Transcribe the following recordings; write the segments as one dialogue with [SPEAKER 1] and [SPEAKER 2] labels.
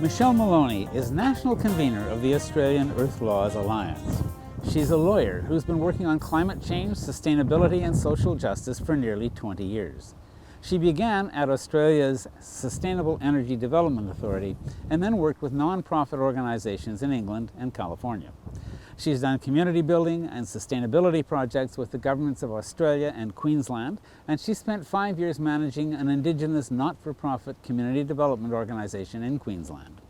[SPEAKER 1] Michelle Maloney is national convener of the Australian Earth Laws Alliance. She's a lawyer who's been working on climate change, sustainability, and social justice for nearly 20 years. She began at Australia's Sustainable Energy Development Authority and then worked with non-profit organizations in England and California. She's done community building and sustainability projects with the governments of Australia and Queensland, and she spent 5 years managing an Indigenous not-for-profit community development organization in Queensland.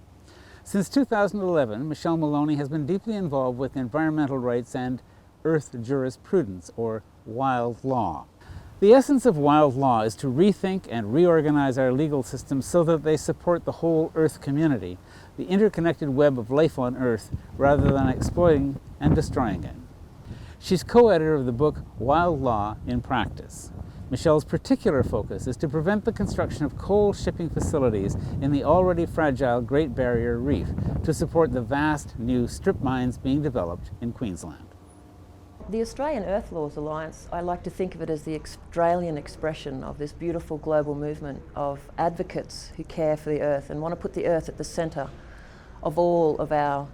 [SPEAKER 1] Since 2011, Michelle Maloney has been deeply involved with environmental rights and earth jurisprudence, or wild law. The essence of wild law is to rethink and reorganize our legal systems so that they support the whole Earth community, the interconnected web of life on Earth, rather than exploiting and destroying it. She's co-editor of the book Wild Law in Practice. Michelle's particular focus is to prevent the construction of coal shipping facilities in the already fragile Great Barrier Reef to support the vast new strip mines being developed in Queensland.
[SPEAKER 2] The Australian Earth Laws Alliance, I like to think of it as the Australian expression of this beautiful global movement of advocates who care for the Earth and want to put the Earth at the centre of all of our,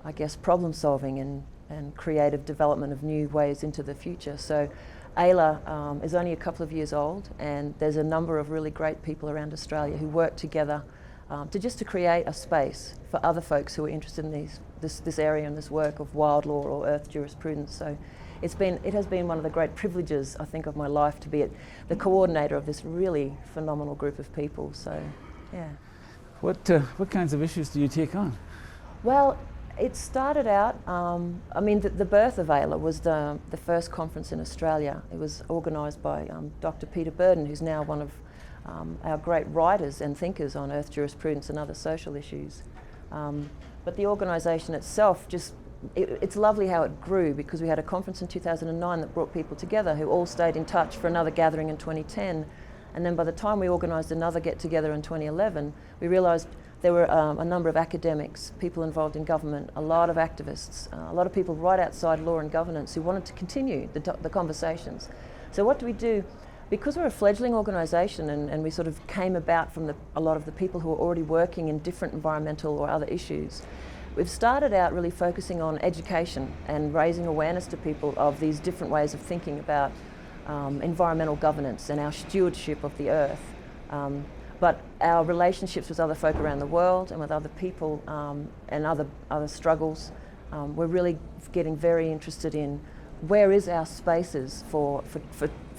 [SPEAKER 2] I guess, problem solving and creative development of new ways into the future. So AILA is only a couple of years old, and there's a number of really great people around Australia who work together to create a space for other folks who are interested in this area and this work of wild law or earth jurisprudence. So it has been one of the great privileges, I think, of my life to be the coordinator of this really phenomenal group of people. So, yeah.
[SPEAKER 1] What kinds of issues do you take on?
[SPEAKER 2] Well, it started out, the birth of AILA was the first conference in Australia. It was organised by Dr. Peter Burden, who's now one of our great writers and thinkers on earth jurisprudence and other social issues. But the organisation itself it's lovely how it grew, because we had a conference in 2009 that brought people together who all stayed in touch for another gathering in 2010. And then by the time we organised another get-together in 2011, we realised there were a number of academics, people involved in government, a lot of activists, a lot of people right outside law and governance who wanted to continue the conversations. So what do we do? Because we're a fledgling organisation and we sort of came about from a lot of the people who are already working in different environmental or other issues, we've started out really focusing on education and raising awareness to people of these different ways of thinking about environmental governance and our stewardship of the earth. But our relationships with other folk around the world and with other people and other struggles, we're really getting very interested in where is our spaces for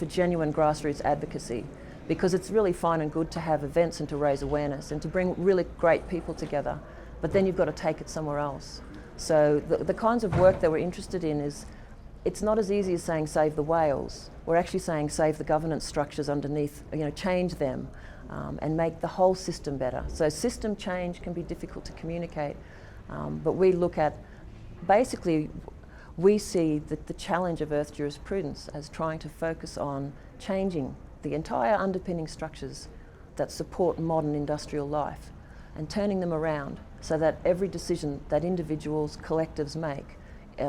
[SPEAKER 2] genuine grassroots advocacy, because it's really fine and good to have events and to raise awareness and to bring really great people together, but then you've got to take it somewhere else. So the kinds of work that we're interested in it's not as easy as saying save the whales. We're actually saying save the governance structures underneath, change them and make the whole system better. So system change can be difficult to communicate, but we look at, basically, we see the challenge of earth jurisprudence as trying to focus on changing the entire underpinning structures that support modern industrial life and turning them around so that every decision that individuals, collectives make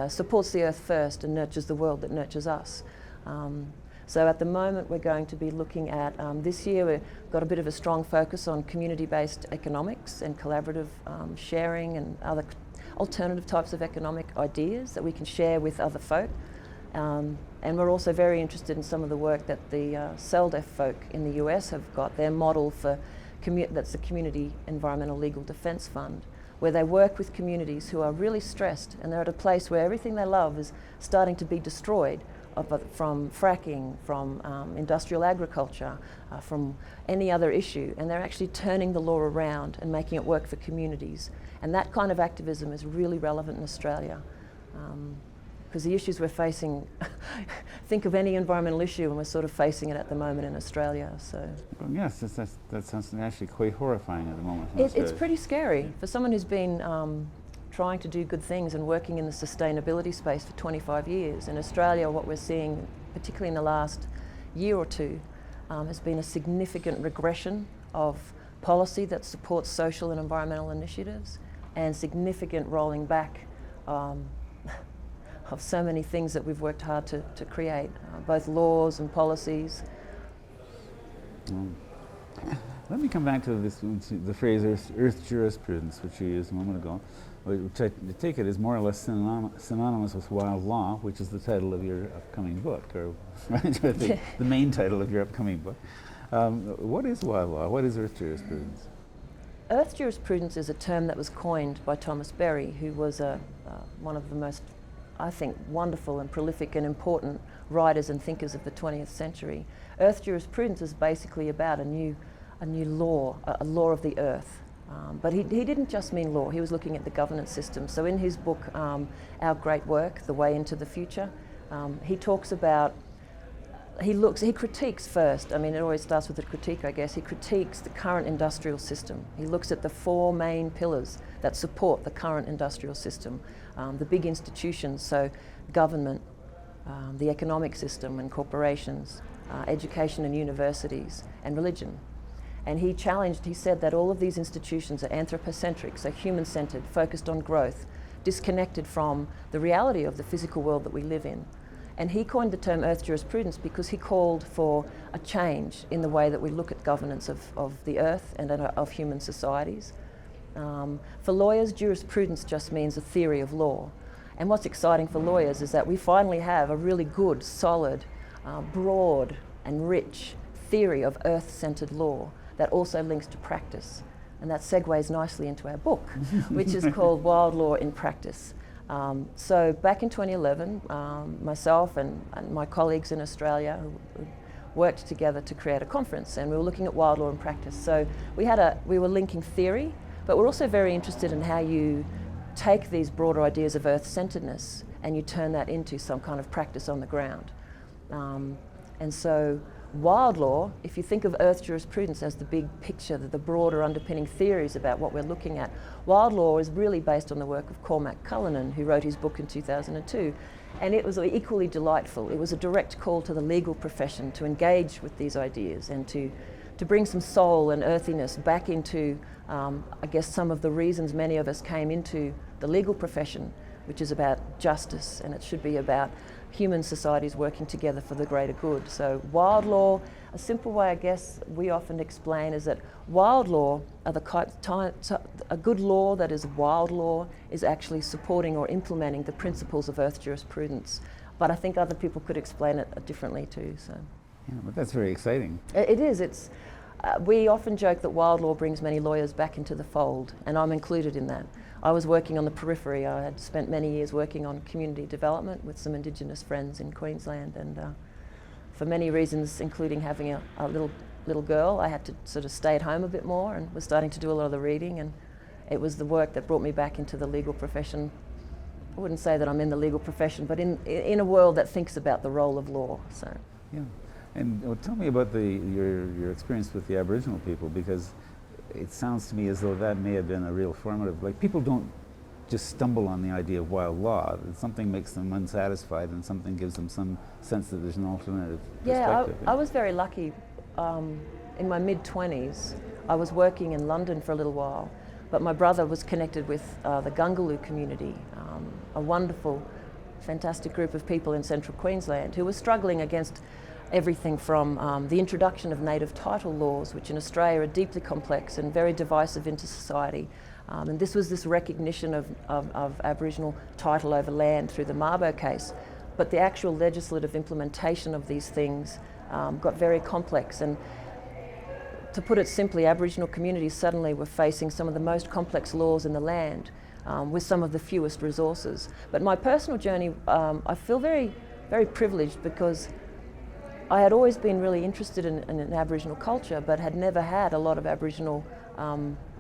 [SPEAKER 2] supports the earth first and nurtures the world that nurtures us. So at the moment we're going to be looking at, this year we've got a bit of a strong focus on community-based economics and collaborative sharing and other alternative types of economic ideas that we can share with other folk. And we're also very interested in some of the work that the CELDEF folk in the US have got, their model for that's the Community Environmental Legal Defence Fund, where they work with communities who are really stressed and they're at a place where everything they love is starting to be destroyed, from fracking, from industrial agriculture, from any other issue, and they're actually turning the law around and making it work for communities. And that kind of activism is really relevant in Australia, because the issues we're facing, think of any environmental issue and we're sort of facing it at the moment in Australia. So
[SPEAKER 1] well, yes, that sounds actually quite horrifying at the moment.
[SPEAKER 2] It's pretty scary for someone who's been trying to do good things and working in the sustainability space for 25 years. In Australia, what we're seeing, particularly in the last year or two, has been a significant regression of policy that supports social and environmental initiatives, and significant rolling back of so many things that we've worked hard to create, both laws and policies.
[SPEAKER 1] Let me come back to the phrase earth jurisprudence, which you used a moment ago, which I take it is more or less synonymous with wild law, which is the title of your upcoming book, or the main title of your upcoming book. What is wild law? What is earth jurisprudence?
[SPEAKER 2] Earth jurisprudence is a term that was coined by Thomas Berry, who was one of the most, I think, wonderful and prolific and important writers and thinkers of the 20th century. Earth jurisprudence is basically about a new law, a law of the earth. But he didn't just mean law, he was looking at the governance system. So in his book, Our Great Work, The Way into the Future, he talks about, he critiques first, I mean it always starts with a critique I guess, he critiques the current industrial system. He looks at the four main pillars that support the current industrial system. The big institutions, so government, the economic system and corporations, education and universities, and religion. And he said that all of these institutions are anthropocentric, so human-centered, focused on growth, disconnected from the reality of the physical world that we live in. And he coined the term earth jurisprudence because he called for a change in the way that we look at governance of the earth and of human societies. For lawyers, jurisprudence just means a theory of law. And what's exciting for lawyers is that we finally have a really good, solid, broad and rich theory of earth-centered law that also links to practice. And that segues nicely into our book, which is called Wild Law in Practice. So back in 2011, myself and my colleagues in Australia who worked together to create a conference, and we were looking at wild law in practice. So we were linking theory, but we're also very interested in how you take these broader ideas of earth-centeredness and you turn that into some kind of practice on the ground. And so wild law, if you think of earth jurisprudence as the big picture, the broader underpinning theories about what we're looking at, wild law is really based on the work of Cormac Cullinan, who wrote his book in 2002. And it was equally delightful. It was a direct call to the legal profession to engage with these ideas and to bring some soul and earthiness back into, I guess, some of the reasons many of us came into the legal profession, which is about justice, and it should be about human societies working together for the greater good. So wild law, a simple way I guess we often explain is that wild law are a good law that is wild law is actually supporting or implementing the principles of earth jurisprudence. But I think other people could explain it differently too. So.
[SPEAKER 1] Yeah, but that's very exciting.
[SPEAKER 2] It is. We often joke that wild law brings many lawyers back into the fold, and I'm included in that. I was working on the periphery. I had spent many years working on community development with some Indigenous friends in Queensland, and for many reasons, including having a little girl, I had to sort of stay at home a bit more and was starting to do a lot of the reading, and it was the work that brought me back into the legal profession. I wouldn't say that I'm in the legal profession, but in a world that thinks about the role of law. So.
[SPEAKER 1] Yeah. And tell me about your experience with the Aboriginal people, because it sounds to me as though that may have been a real formative, like people don't just stumble on the idea of wild law. Something makes them unsatisfied and something gives them some sense that there's an alternative perspective.
[SPEAKER 2] I was very lucky. In my mid-20s, I was working in London for a little while, but my brother was connected with the Gungaloo community, a wonderful, fantastic group of people in central Queensland who were struggling against everything from the introduction of native title laws, which in Australia are deeply complex and very divisive into society. And this was this recognition of Aboriginal title over land through the Mabo case. But the actual legislative implementation of these things got very complex. And to put it simply, Aboriginal communities suddenly were facing some of the most complex laws in the land with some of the fewest resources. But my personal journey, I feel very, very privileged because I had always been really interested in Aboriginal culture, but had never had a lot of Aboriginal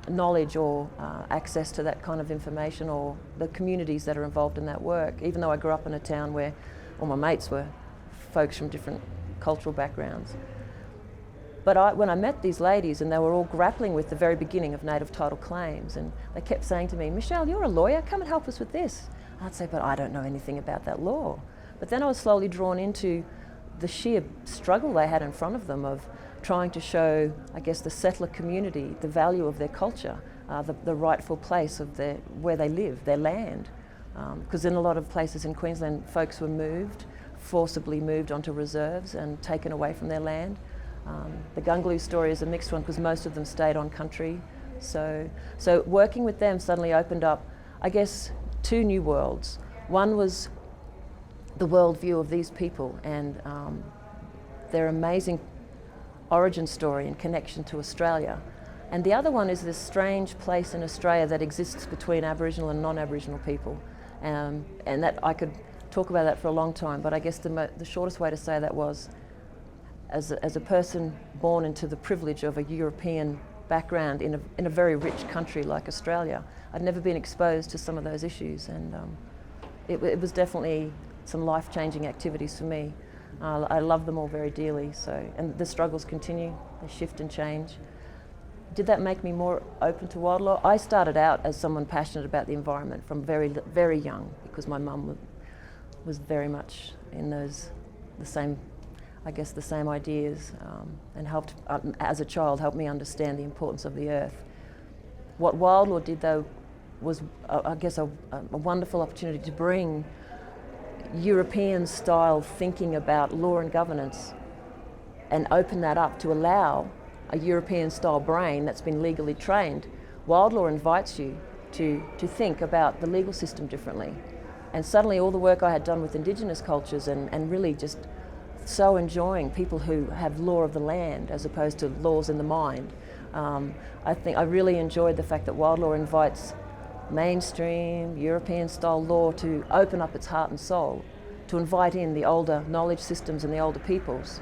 [SPEAKER 2] knowledge or access to that kind of information or the communities that are involved in that work, even though I grew up in a town where all my mates were folks from different cultural backgrounds. But when I met these ladies, and they were all grappling with the very beginning of native title claims, and they kept saying to me, "Michelle, you're a lawyer, come and help us with this." I'd say, "But I don't know anything about that law." But then I was slowly drawn into the sheer struggle they had in front of them of trying to show, I guess, the settler community the value of their culture, the rightful place of where they live, their land. Because in a lot of places in Queensland, folks were forcibly moved onto reserves and taken away from their land. The Gungaloo story is a mixed one because most of them stayed on country. So working with them suddenly opened up, I guess, two new worlds. One was the worldview of these people and their amazing origin story and connection to Australia. And the other one is this strange place in Australia that exists between Aboriginal and non-Aboriginal people. And that I could talk about that for a long time, but I guess the shortest way to say that was, as a person born into the privilege of a European background in a very rich country like Australia, I'd never been exposed to some of those issues, and it was definitely some life-changing activities for me. I love them all very dearly, and the struggles continue, they shift and change. Did that make me more open to wildlife? I started out as someone passionate about the environment from very, very young, because my mum was very much in the same ideas, and helped, as a child, helped me understand the importance of the earth. What Wildlaw did, though, was, I guess, a wonderful opportunity to bring European-style thinking about law and governance and open that up to allow a European-style brain that's been legally trained. Wildlaw invites you to think about the legal system differently. And suddenly all the work I had done with Indigenous cultures and really just so enjoying people who have law of the land as opposed to laws in the mind. I think I really enjoyed the fact that Wildlaw invites mainstream European-style law to open up its heart and soul, to invite in the older knowledge systems and the older peoples,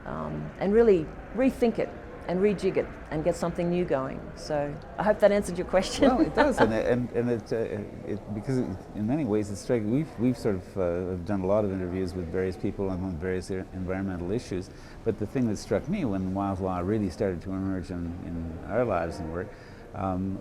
[SPEAKER 2] and really rethink it and rejig it and get something new going. So I hope that answered your question.
[SPEAKER 1] Well, it does, and it because in many ways it's striking. We've sort of done a lot of interviews with various people on various environmental issues, but the thing that struck me when wildlaw really started to emerge in our lives and work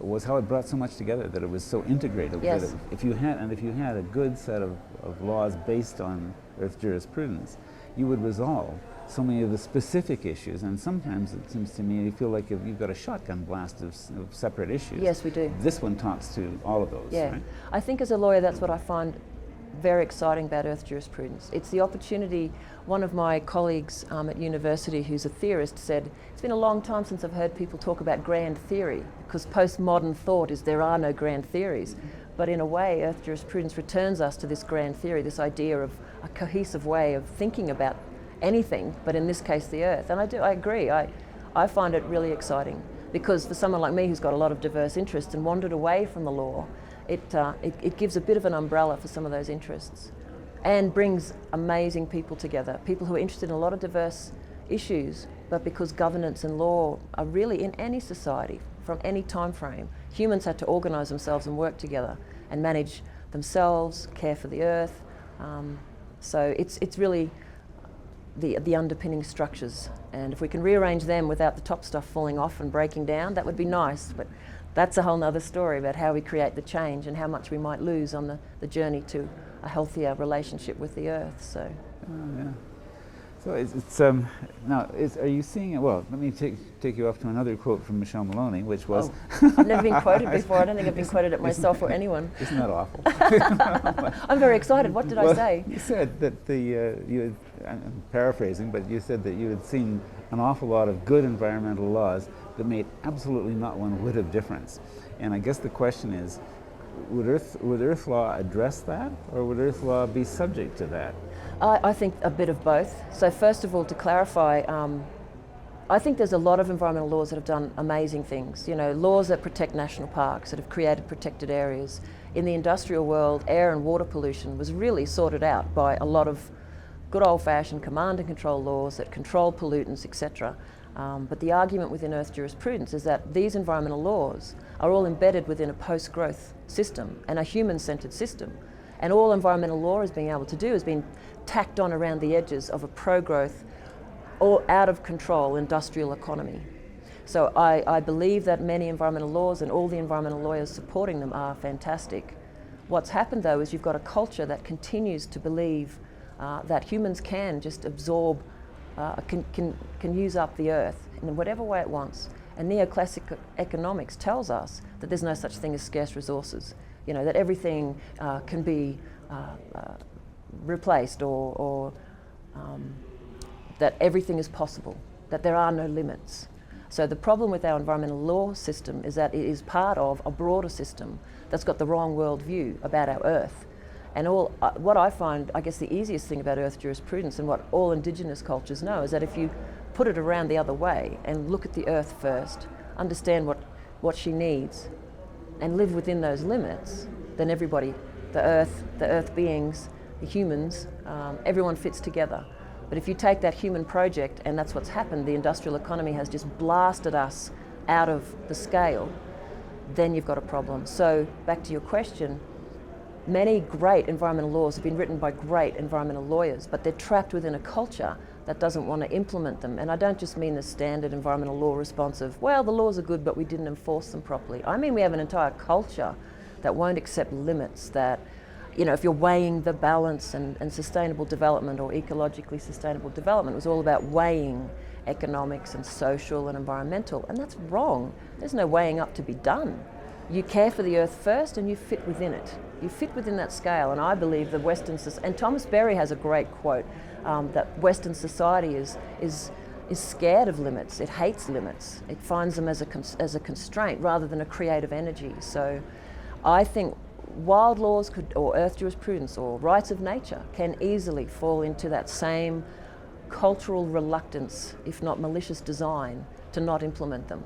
[SPEAKER 1] was how it brought so much together, that it was so integrated.
[SPEAKER 2] Yes.
[SPEAKER 1] That if you had a good set of laws based on earth jurisprudence, you would resolve so many of the specific issues, and sometimes it seems to me you feel like you've got a shotgun blast of separate issues.
[SPEAKER 2] Yes, we do.
[SPEAKER 1] This one talks to all of those.
[SPEAKER 2] Yeah,
[SPEAKER 1] right?
[SPEAKER 2] I think as a lawyer that's what I find very exciting about earth jurisprudence. It's the opportunity. One of my colleagues at university who's a theorist said, it's been a long time since I've heard people talk about grand theory, because postmodern thought is there are no grand theories. But in a way, earth jurisprudence returns us to this grand theory, this idea of a cohesive way of thinking about anything, but in this case the earth. And I agree, I find it really exciting, because for someone like me who's got a lot of diverse interests and wandered away from the law, it gives a bit of an umbrella for some of those interests and brings amazing people together, people who are interested in a lot of diverse issues, but because governance and law are really in any society from any time frame, humans had to organise themselves and work together and manage themselves, care for the earth. So it's really the underpinning structures, and if we can rearrange them without the top stuff falling off and breaking down, that would be nice. But that's a whole nother story about how we create the change and how much we might lose on the journey to a healthier relationship with the earth. So.
[SPEAKER 1] Oh, yeah. So now are you seeing it? Well, let me take you off to another quote from Michelle Maloney, which was.
[SPEAKER 2] Oh, I've never been quoted before. I don't think I've been quoted it myself or anyone.
[SPEAKER 1] Isn't that awful?
[SPEAKER 2] I'm very excited. What did I say?
[SPEAKER 1] You said that I'm paraphrasing, but you said that you had seen an awful lot of good environmental laws that made absolutely not one whit of difference. And I guess the question is, would Earth law address that, or would Earth law be subject to that?
[SPEAKER 2] I think a bit of both. So first of all, to clarify, I think there's a lot of environmental laws that have done amazing things. You know, laws that protect national parks, that have created protected areas. In the industrial world, air and water pollution was really sorted out by a lot of good old-fashioned command and control laws that control pollutants, etc. But the argument within earth jurisprudence is that these environmental laws are all embedded within a post-growth system and a human-centered system. And all environmental law is being able to do is being tacked on around the edges of a pro-growth or out-of-control industrial economy. So I believe that many environmental laws and all the environmental lawyers supporting them are fantastic. What's happened, though, is you've got a culture that continues to believe that humans can just absorb, can use up the earth in whatever way it wants. And neoclassic economics tells us that there's no such thing as scarce resources. You know, that everything can be replaced, or that everything is possible, that there are no limits. So the problem with our environmental law system is that it is part of a broader system that's got the wrong worldview about our Earth. And what I find, I guess the easiest thing about Earth jurisprudence and what all Indigenous cultures know is that if you put it around the other way and look at the Earth first, understand what she needs, and live within those limits, then everybody, the Earth beings, the humans, everyone fits together. But if you take that human project, and that's what's happened, the industrial economy has just blasted us out of the scale, then you've got a problem. So back to your question, many great environmental laws have been written by great environmental lawyers, but they're trapped within a culture that doesn't want to implement them. And I don't just mean the standard environmental law response of, well, the laws are good, but we didn't enforce them properly. I mean we have an entire culture that won't accept limits, that, you know, if you're weighing the balance and sustainable development or ecologically sustainable development, it was all about weighing economics and social and environmental, and that's wrong. There's no weighing up to be done. You care for the Earth first and you fit within it. You fit within that scale, and I believe the Western society, and Thomas Berry has a great quote, that Western society is scared of limits. It hates limits. It finds them as a constraint rather than a creative energy. So I think wild laws could, or earth jurisprudence or rights of nature can easily fall into that same cultural reluctance, if not malicious design, to not implement them.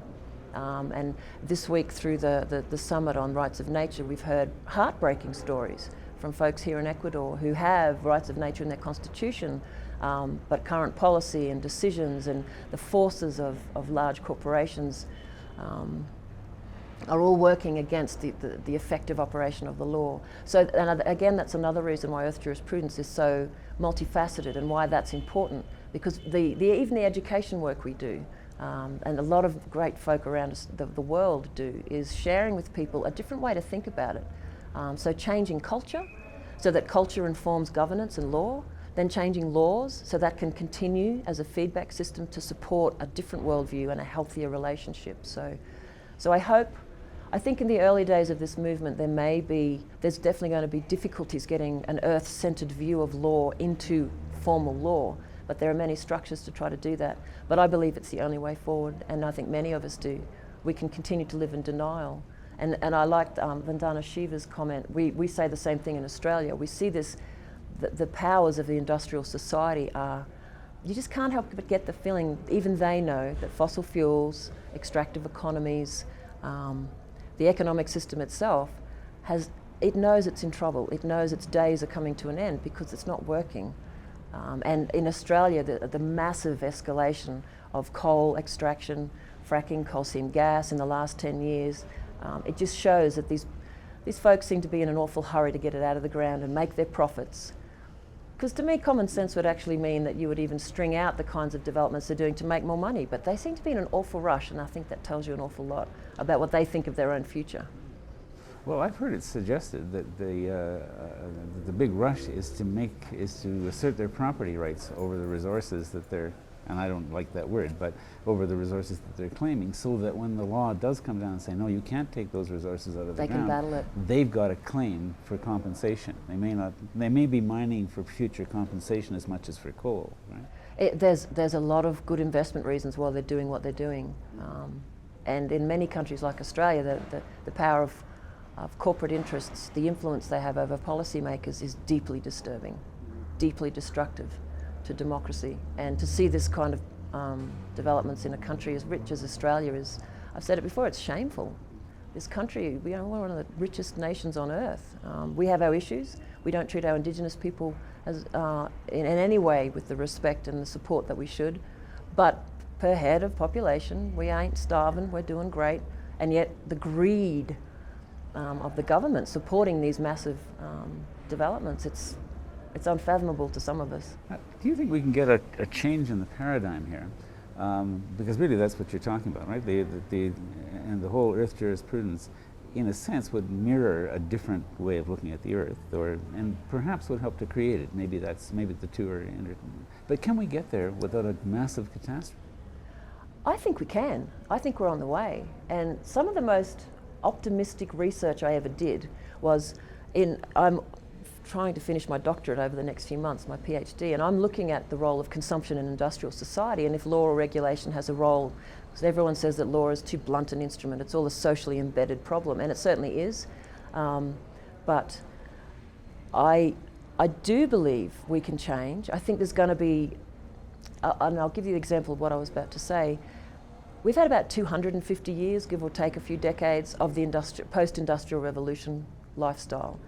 [SPEAKER 2] And this week through the summit on rights of nature, we've heard heartbreaking stories from folks here in Ecuador who have rights of nature in their constitution, but current policy and decisions and the forces of large corporations are all working against the effective operation of the law. So, and again, that's another reason why earth jurisprudence is so multifaceted and why that's important, because even the education work we do, and a lot of great folk around us, the world do, is sharing with people a different way to think about it. So changing culture, so that culture informs governance and law, then changing laws so that can continue as a feedback system to support a different worldview and a healthier relationship. So I think in the early days of this movement there's definitely going to be difficulties getting an earth-centered view of law into formal law, but there are many structures to try to do that. But I believe it's the only way forward, and I think many of us do. We can continue to live in denial. And I liked Vandana Shiva's comment. We say the same thing in Australia. We see this, the powers of the industrial society are, you just can't help but get the feeling, even they know that fossil fuels, extractive economies, the economic system itself, it knows it's in trouble. It knows its days are coming to an end because it's not working. And in Australia, the massive escalation of coal extraction, fracking, coal seam gas in the last 10 years, it just shows that these folks seem to be in an awful hurry to get it out of the ground and make their profits. Because to me, common sense would actually mean that you would even string out the kinds of developments they're doing to make more money, but they seem to be in an awful rush, and I think that tells you an awful lot about what they think of their own future.
[SPEAKER 1] Well, I've heard it suggested that the big rush is to assert their property rights over the resources that they're, and I don't like that word, but over the resources that they're claiming, so that when the law does come down and say, no, you can't take those resources out of the ground,
[SPEAKER 2] they can battle it.
[SPEAKER 1] They've got a claim for compensation. They may be mining for future compensation as much as for coal, right?
[SPEAKER 2] There's a lot of good investment reasons why they're doing what they're doing. And in many countries like Australia, the power of corporate interests, the influence they have over policymakers is deeply disturbing, deeply destructive to democracy. And to see this kind of developments in a country as rich as Australia is, I've said it before, it's shameful. This country, we're one of the richest nations on earth. We have our issues. We don't treat our Indigenous people as, in any way with the respect and the support that we should. But per head of population, we ain't starving, we're doing great. And yet the greed of the government supporting these massive developments, it's unfathomable to some of us.
[SPEAKER 1] Do you think we can get a change in the paradigm here? Because really that's what you're talking about, right? And the whole earth jurisprudence, in a sense, would mirror a different way of looking at the earth, and perhaps would help to create it. Maybe the two are but can we get there without a massive catastrophe?
[SPEAKER 2] I think we can. I think we're on the way. And some of the most optimistic research I ever did was trying to finish my doctorate over the next few months, my PhD, and I'm looking at the role of consumption in industrial society, and if law or regulation has a role, because everyone says that law is too blunt an instrument, it's all a socially embedded problem, and it certainly is. But I do believe we can change. I think there's going to be, and I'll give you the example of what I was about to say. We've had about 250 years, give or take a few decades, of the post-industrial revolution lifestyle.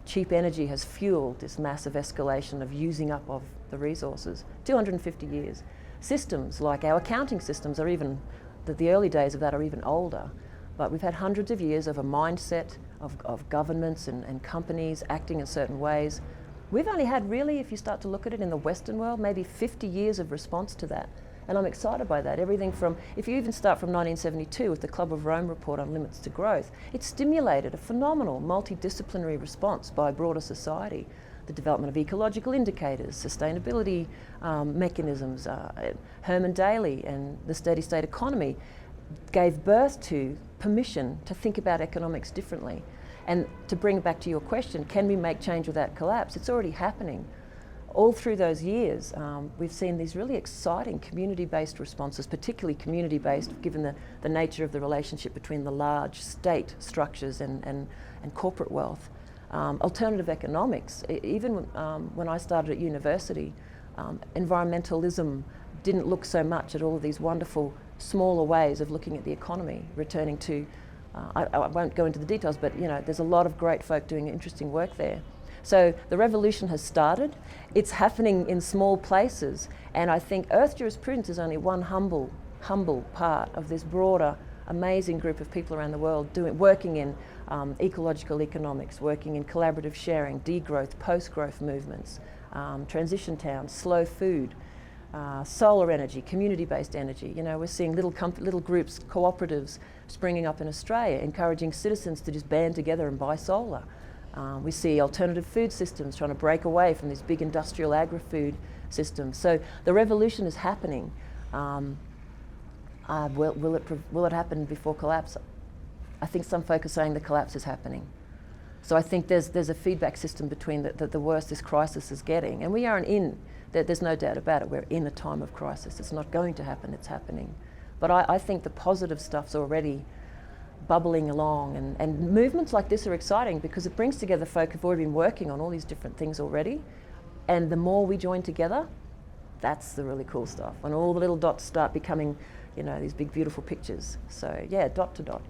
[SPEAKER 2] Cheap energy has fueled this massive escalation of using up of the resources. 250 years. Systems like our accounting systems are even, the early days of that are even older. But we've had hundreds of years of a mindset of governments and companies acting in certain ways. We've only had really, if you start to look at it in the Western world, maybe 50 years of response to that. And I'm excited by that. Everything from, if you even start from 1972 with the Club of Rome report on limits to growth, it stimulated a phenomenal multidisciplinary response by broader society. The development of ecological indicators, sustainability mechanisms, Herman Daly and the steady state economy gave birth to permission to think about economics differently. And to bring it back to your question, can we make change without collapse? It's already happening. All through those years, we've seen these really exciting community-based responses, particularly community-based, given the nature of the relationship between the large state structures and corporate wealth. Alternative economics, even when I started at university, environmentalism didn't look so much at all of these wonderful, smaller ways of looking at the economy, returning to, I won't go into the details, but you know, there's a lot of great folk doing interesting work there. So the revolution has started. It's happening in small places, and I think Earth jurisprudence is only one humble part of this broader, amazing group of people around the world working in ecological economics, working in collaborative sharing, degrowth, post-growth movements, transition towns, slow food, solar energy, community-based energy. You know, we're seeing little groups, cooperatives springing up in Australia, encouraging citizens to just band together and buy solar. We see alternative food systems trying to break away from these big industrial agri-food systems. So the revolution is happening. Will it happen before collapse? I think some folk are saying the collapse is happening. So I think there's a feedback system between the worse this crisis is getting. And we are there's no doubt about it, we're in a time of crisis. It's not going to happen, it's happening. But I think the positive stuff's already bubbling along, and movements like this are exciting because it brings together folk who've already been working on all these different things already, and the more we join together, that's the really cool stuff, when all the little dots start becoming, you know, these big beautiful pictures. So yeah, dot to dot.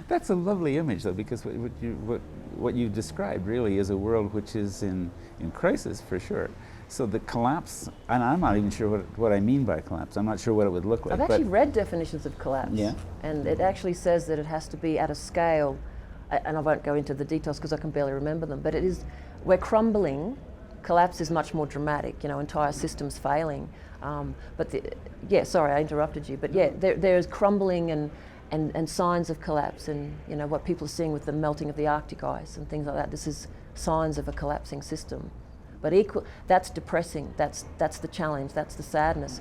[SPEAKER 1] That's a lovely image though, because what you described really is a world which is in crisis for sure. So the collapse, and I'm not even sure what I mean by collapse. I'm not sure what it would look like.
[SPEAKER 2] I've actually read definitions of collapse.
[SPEAKER 1] Yeah.
[SPEAKER 2] And it actually says that it has to be at a scale, and I won't go into the details because I can barely remember them, but it is, we're crumbling. Collapse is much more dramatic, you know, entire systems failing. Yeah, sorry, I interrupted you, but yeah, there's crumbling and signs of collapse, and you know, what people are seeing with the melting of the Arctic ice and things like that. This is signs of a collapsing system. But that's depressing, that's the challenge, that's the sadness.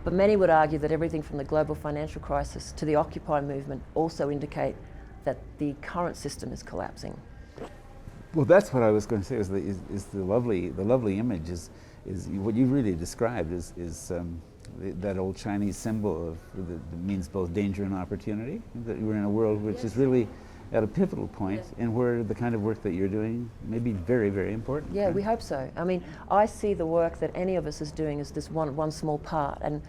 [SPEAKER 2] But many would argue that everything from the global financial crisis to the Occupy movement also indicate that the current system is collapsing.
[SPEAKER 1] Well, that's what I was going to say, is the lovely image is what you really described is that old Chinese symbol that means both danger and opportunity, that we're in a world which is really at a pivotal point, and where the kind of work that you're doing may be very, very important.
[SPEAKER 2] Yeah, we hope so. I mean, I see the work that any of us is doing as this one small part, and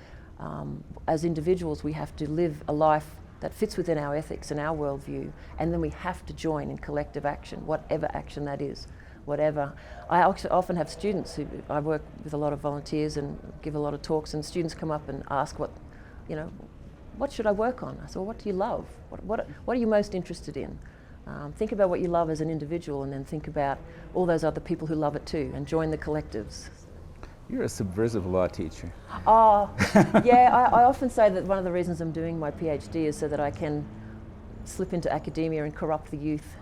[SPEAKER 2] as individuals we have to live a life that fits within our ethics and our worldview, and then we have to join in collective action, whatever action that is, whatever. I often have students I work with a lot of volunteers and give a lot of talks, and students come up and ask what should I work on? I said, well, what do you love? What are you most interested in? Think about what you love as an individual, and then think about all those other people who love it too, and join the collectives.
[SPEAKER 1] You're a subversive law teacher.
[SPEAKER 2] Oh, yeah, I often say that one of the reasons I'm doing my PhD is so that I can slip into academia and corrupt the youth.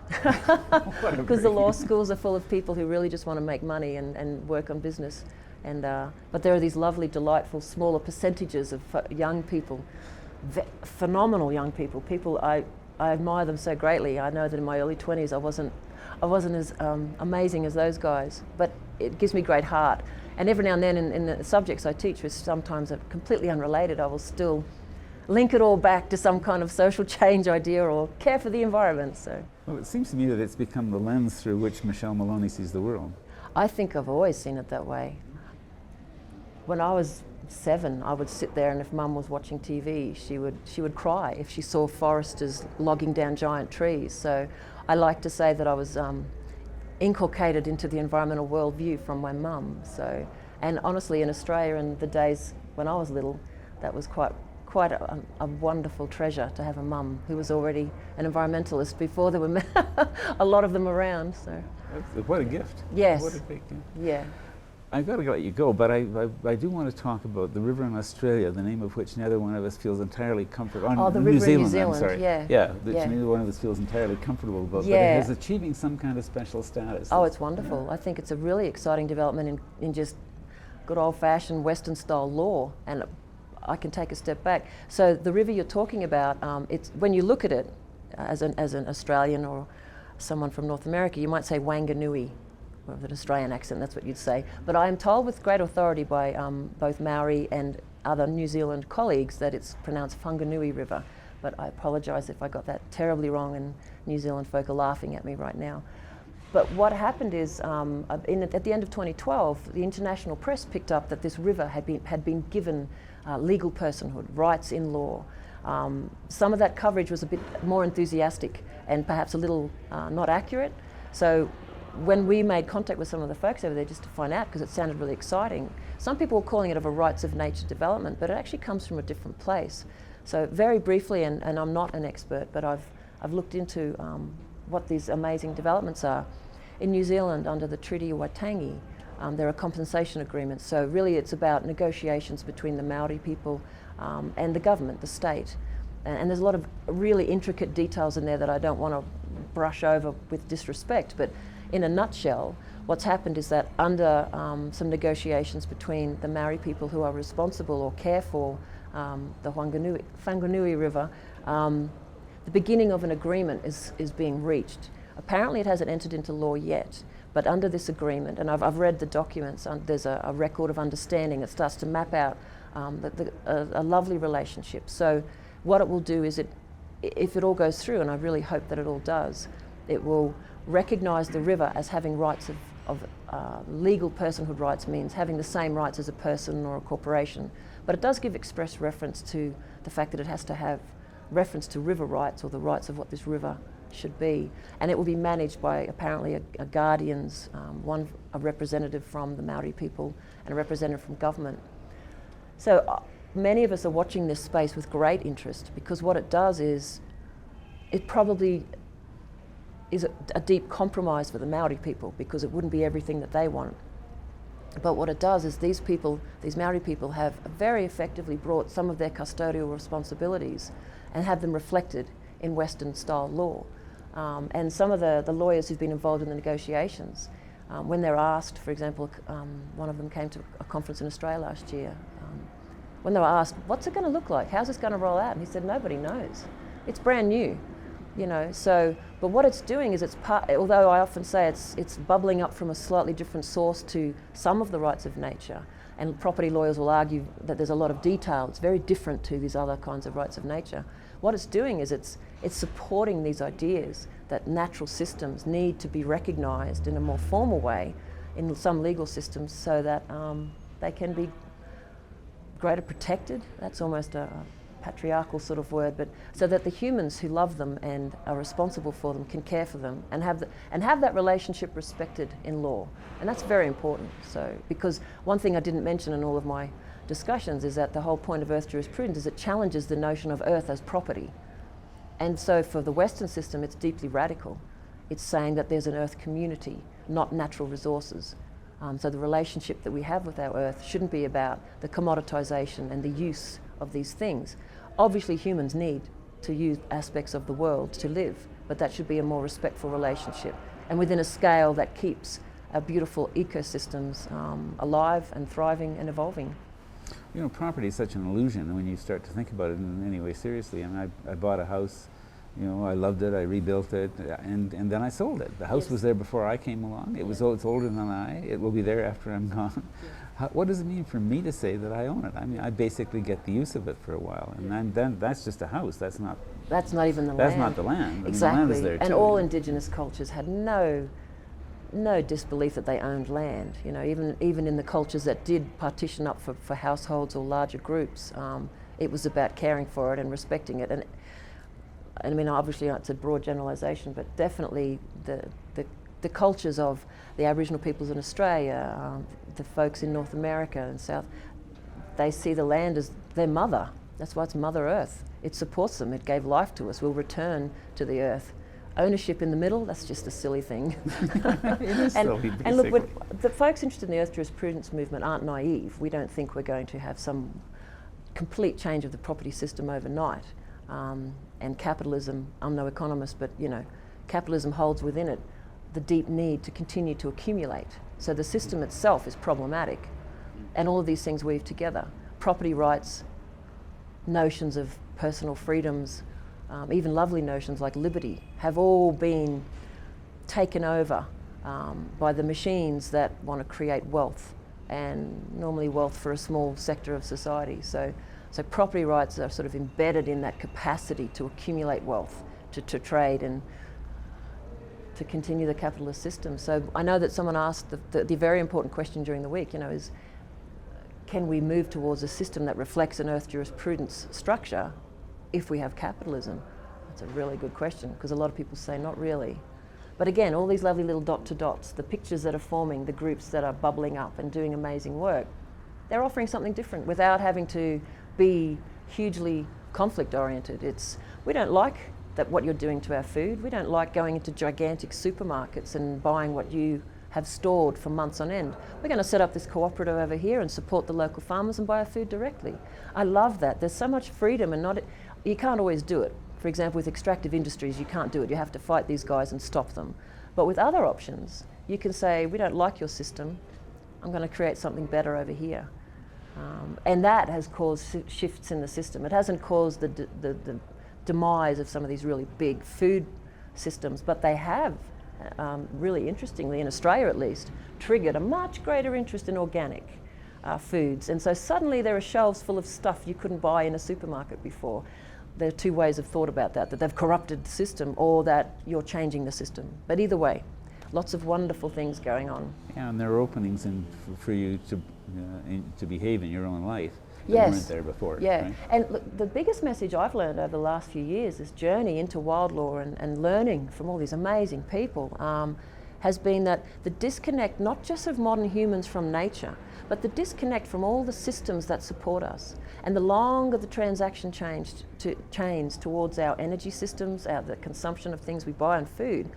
[SPEAKER 2] Because the law schools are full of people who really just want to make money and work on business. But there are these lovely, delightful, smaller percentages of young people, phenomenal young people I admire them so greatly. I know that in my early 20s I wasn't as amazing as those guys, but it gives me great heart. And every now and then in the subjects I teach, which sometimes are completely unrelated, I will still link it all back to some kind of social change idea or care for the environment. So.
[SPEAKER 1] Well, it seems to me that it's become the lens through which Michelle Maloney sees the world.
[SPEAKER 2] I think I've always seen it that way. When I was 7, I would sit there, and if Mum was watching TV, she would cry if she saw foresters logging down giant trees. So I like to say that I was inculcated into the environmental worldview from my mum. So, and honestly, in Australia in the days when I was little, that was quite a wonderful treasure to have a mum who was already an environmentalist before there were a lot of them around. So.
[SPEAKER 1] What a gift.
[SPEAKER 2] Yes.
[SPEAKER 1] What a big gift.
[SPEAKER 2] Yeah.
[SPEAKER 1] I've got to let you go, but I do want to talk about the river in Australia, the name of which neither one of us feels entirely comfortable.
[SPEAKER 2] Oh, the river in New Zealand,
[SPEAKER 1] I'm sorry.
[SPEAKER 2] yeah.
[SPEAKER 1] Yeah, neither one of us feels entirely comfortable about, but it is achieving some kind of special status.
[SPEAKER 2] Oh, it's wonderful. Yeah. I think it's a really exciting development in just good old-fashioned Western-style law, and I can take a step back. So the river you're talking about, it's when you look at it as an Australian or someone from North America, you might say Wanganui, with an Australian accent, that's what you'd say. But I am told with great authority by both Maori and other New Zealand colleagues that it's pronounced Whanganui River. But I apologise if I got that terribly wrong, and New Zealand folk are laughing at me right now. But what happened is, at the end of 2012, the international press picked up that this river had been given legal personhood, rights in law. Some of that coverage was a bit more enthusiastic and perhaps a little not accurate. So when we made contact with some of the folks over there just to find out, because it sounded really exciting, some people were calling it of a rights of nature development, but it actually comes from a different place. So very briefly, and I'm not an expert, but I've looked into what these amazing developments are. In New Zealand, under the Treaty of Waitangi, there are compensation agreements. So really it's about negotiations between the Maori people and the government, the state. And there's a lot of really intricate details in there that I don't want to brush over with disrespect. But in a nutshell, what's happened is that under some negotiations between the Maori people who are responsible or care for the Whanganui River, the beginning of an agreement is being reached. Apparently it hasn't entered into law yet, but under this agreement, and I've read the documents, there's a record of understanding that starts to map out a lovely relationship. So what it will do is, if it all goes through, and I really hope that it all does, it will recognise the river as having rights of legal personhood rights, means having the same rights as a person or a corporation. But it does give express reference to the fact that it has to have reference to river rights, or the rights of what this river should be. And it will be managed by apparently a guardians, a representative from the Maori people and a representative from government. So many of us are watching this space with great interest, because what it does is, it probably is a deep compromise for the Maori people, because it wouldn't be everything that they want. But what it does is these Maori people have very effectively brought some of their custodial responsibilities and have them reflected in Western style law. And some of the lawyers who've been involved in the negotiations, when they're asked, for example, one of them came to a conference in Australia last year, when they were asked, what's it going to look like? How's this going to roll out? And he said, nobody knows. It's brand new, you know. So, but what it's doing is, although I often say it's bubbling up from a slightly different source to some of the rights of nature, and property lawyers will argue that there's a lot of detail. It's very different to these other kinds of rights of nature. What it's doing is it's supporting these ideas that natural systems need to be recognised in a more formal way in some legal systems, so that they can be greater protected. That's almost a patriarchal sort of word, but so that the humans who love them and are responsible for them can care for them and have that relationship respected in law. And that's very important. So, because one thing I didn't mention in all of my discussions is that the whole point of earth jurisprudence is it challenges the notion of earth as property. And so for the Western system, it's deeply radical. It's saying that there's an earth community, not natural resources. So the relationship that we have with our earth shouldn't be about the commoditization and the use of these things. Obviously humans need to use aspects of the world to live, but that should be a more respectful relationship, and within a scale that keeps our beautiful ecosystems alive and thriving and evolving.
[SPEAKER 1] You know, property is such an illusion when you start to think about it in any way seriously. I mean, I bought a house You know, I loved it, I rebuilt it, and then I sold it. The house
[SPEAKER 2] Yes.
[SPEAKER 1] was there before I came along. It was it's older than I. It will be there after I'm gone. What does it mean for me to say that I own it? I mean, I basically get the use of it for a while, and then that's just a house. That's not
[SPEAKER 2] even the land.
[SPEAKER 1] That's not the land. I
[SPEAKER 2] Exactly.
[SPEAKER 1] mean, the land is there
[SPEAKER 2] and
[SPEAKER 1] too.
[SPEAKER 2] all indigenous cultures had no disbelief that they owned land. You know, even in the cultures that did partition up for households or larger groups, it was about caring for it and respecting it. And I mean, obviously it's a broad generalisation, but definitely the cultures of the Aboriginal peoples in Australia, the folks in North America and South, they see the land as their mother. That's why it's Mother Earth. It supports them. It gave life to us. We'll return to the earth. Ownership in the middle, that's just a silly thing.
[SPEAKER 1] It is silly,
[SPEAKER 2] and look,
[SPEAKER 1] basically.
[SPEAKER 2] the folks interested in the earth jurisprudence movement aren't naive. We don't think we're going to have some complete change of the property system overnight. And capitalism, I'm no economist, but you know, capitalism holds within it the deep need to continue to accumulate. So the system itself is problematic, and all of these things weave together. Property rights, notions of personal freedoms, even lovely notions like liberty, have all been taken over by the machines that want to create wealth, and normally wealth for a small sector of society. So property rights are sort of embedded in that capacity to accumulate wealth, to trade and to continue the capitalist system. So I know that someone asked the very important question during the week, you know, is can we move towards a system that reflects an earth jurisprudence structure if we have capitalism? That's a really good question, because a lot of people say not really. But again, all these lovely little dot to dots, the pictures that are forming, the groups that are bubbling up and doing amazing work, they're offering something different without having to be hugely conflict oriented. We don't like that what you're doing to our food. We don't like going into gigantic supermarkets and buying what you have stored for months on end. We're going to set up this cooperative over here and support the local farmers and buy our food directly. I love that. There's so much freedom, and you can't always do it. For example, with extractive industries, you can't do it. You have to fight these guys and stop them. But with other options, you can say, we don't like your system. I'm going to create something better over here. And that has caused shifts in the system. It hasn't caused the demise of some of these really big food systems, but they have, really interestingly, in Australia at least, triggered a much greater interest in organic foods. And so suddenly there are shelves full of stuff you couldn't buy in a supermarket before. There are two ways of thought about that they've corrupted the system or that you're changing the system. But either way, lots of wonderful things going on.
[SPEAKER 1] Yeah, and there are openings for you to behave in your own life that
[SPEAKER 2] Yes.
[SPEAKER 1] weren't there before.
[SPEAKER 2] Yeah,
[SPEAKER 1] Right?
[SPEAKER 2] and look, the biggest message I've learned over the last few years, this journey into wild law and learning from all these amazing people, has been that the disconnect, not just of modern humans from nature, but the disconnect from all the systems that support us. And the longer the transaction chains towards our energy systems, the consumption of things we buy and food,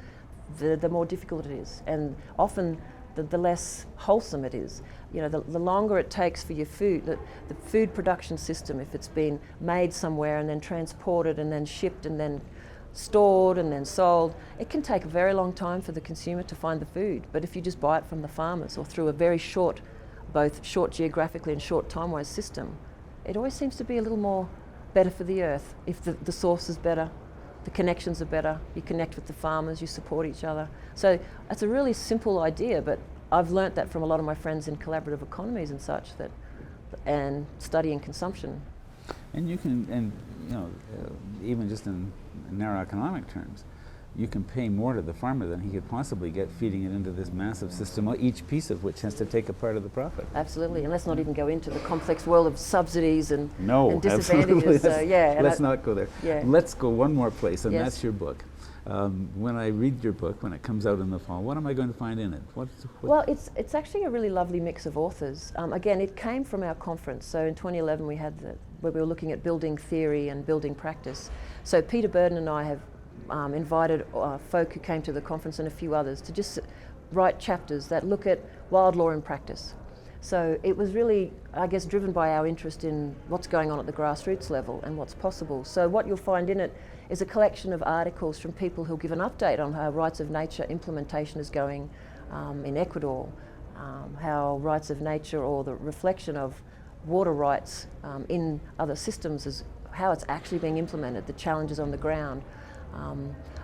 [SPEAKER 2] the more difficult it is, and often the less wholesome it is. You know, the longer it takes for your food, the food production system, if it's been made somewhere and then transported and then shipped and then stored and then sold, it can take a very long time for the consumer to find the food. But if you just buy it from the farmers or through a very short, both short geographically and short time-wise system, it always seems to be a little more better for the earth. If the source is better, the connections are better, you connect with the farmers, you support each other. So it's a really simple idea, but I've learnt that from a lot of my friends in collaborative economies and such, and studying consumption.
[SPEAKER 1] And you can, and you know, even just in narrow economic terms, you can pay more to the farmer than he could possibly get feeding it into this massive system, each piece of which has to take a part of the profit.
[SPEAKER 2] Absolutely, and let's not even go into the complex world of subsidies and
[SPEAKER 1] Absolutely.
[SPEAKER 2] disadvantages.
[SPEAKER 1] Let's not go there.
[SPEAKER 2] Yeah.
[SPEAKER 1] Let's go one more place, and
[SPEAKER 2] Yes.
[SPEAKER 1] that's your book. When I read your book, when it comes out in the fall, what am I going to find in it?
[SPEAKER 2] Well, it's actually a really lovely mix of authors. Again, it came from our conference. So in 2011 we had where we were looking at building theory and building practice. So Peter Burden and I have invited folk who came to the conference and a few others to just write chapters that look at wild law in practice. So it was really, I guess, driven by our interest in what's going on at the grassroots level and what's possible. So what you'll find in it is a collection of articles from people who'll give an update on how rights of nature implementation is going in Ecuador, how rights of nature or the reflection of water rights in other systems is how it's actually being implemented, the challenges on the ground.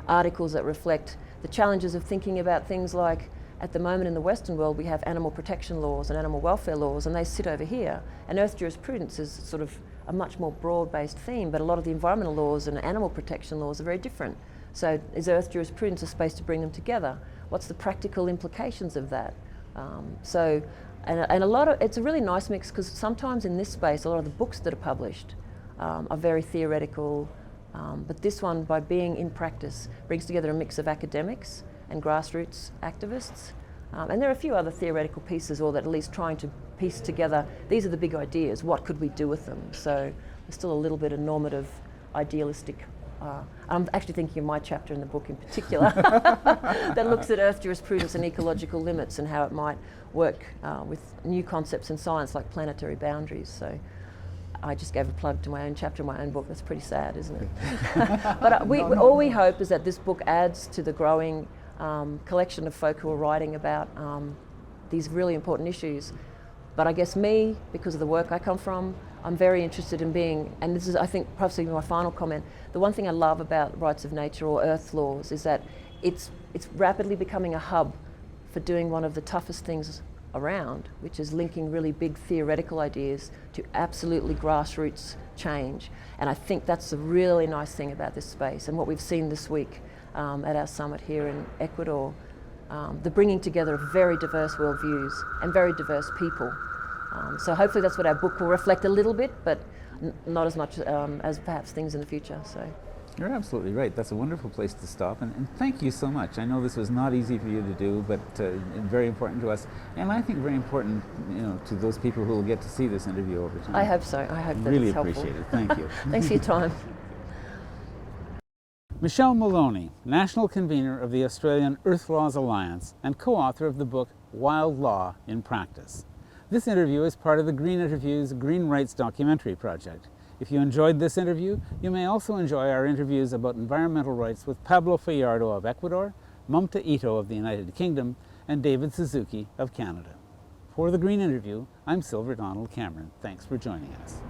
[SPEAKER 2] articles that reflect the challenges of thinking about things like, at the moment in the Western world we have animal protection laws and animal welfare laws, and they sit over here, and earth jurisprudence is sort of a much more broad-based theme, but a lot of the environmental laws and animal protection laws are very different. So is earth jurisprudence a space to bring them together? What's the practical implications of that? And a lot of, it's a really nice mix, because sometimes in this space a lot of the books that are published are very theoretical, but this one, by being in practice, brings together a mix of academics and grassroots activists. And there are a few other theoretical pieces, or that at least trying to piece together, these are the big ideas, what could we do with them? So there's still a little bit of normative, idealistic. I'm actually thinking of my chapter in the book in particular that looks at earth jurisprudence and ecological limits and how it might work with new concepts in science like planetary boundaries. So I just gave a plug to my own chapter in my own book. That's pretty sad, isn't it? But all we hope is that this book adds to the growing collection of folk who are writing about these really important issues. But I guess me, because of the work I come from, I'm very interested in being, and this is, I think, possibly my final comment, the one thing I love about rights of nature or earth laws is that it's rapidly becoming a hub for doing one of the toughest things around, which is linking really big theoretical ideas to absolutely grassroots change. And I think that's a really nice thing about this space, and what we've seen this week at our summit here in Ecuador, the bringing together of very diverse worldviews and very diverse people. So hopefully that's what our book will reflect a little bit, but not as much as perhaps things in the future. So.
[SPEAKER 1] You're absolutely right. That's a wonderful place to stop, and thank you so much. I know this was not easy for you to do, but very important to us, and I think very important, to those people who will get to see this interview over time.
[SPEAKER 2] I hope so. I hope that
[SPEAKER 1] really
[SPEAKER 2] it's helpful.
[SPEAKER 1] Appreciate it. Thank you.
[SPEAKER 2] Thanks for your time.
[SPEAKER 1] Michelle Maloney, National Convener of the Australian Earth Laws Alliance and co-author of the book Wild Law in Practice. This interview is part of the Green Interviews Green Rights documentary project. If you enjoyed this interview, you may also enjoy our interviews about environmental rights with Pablo Fajardo of Ecuador, Mumta Ito of the United Kingdom, and David Suzuki of Canada. For the Green Interview, I'm Silver Donald Cameron. Thanks for joining us.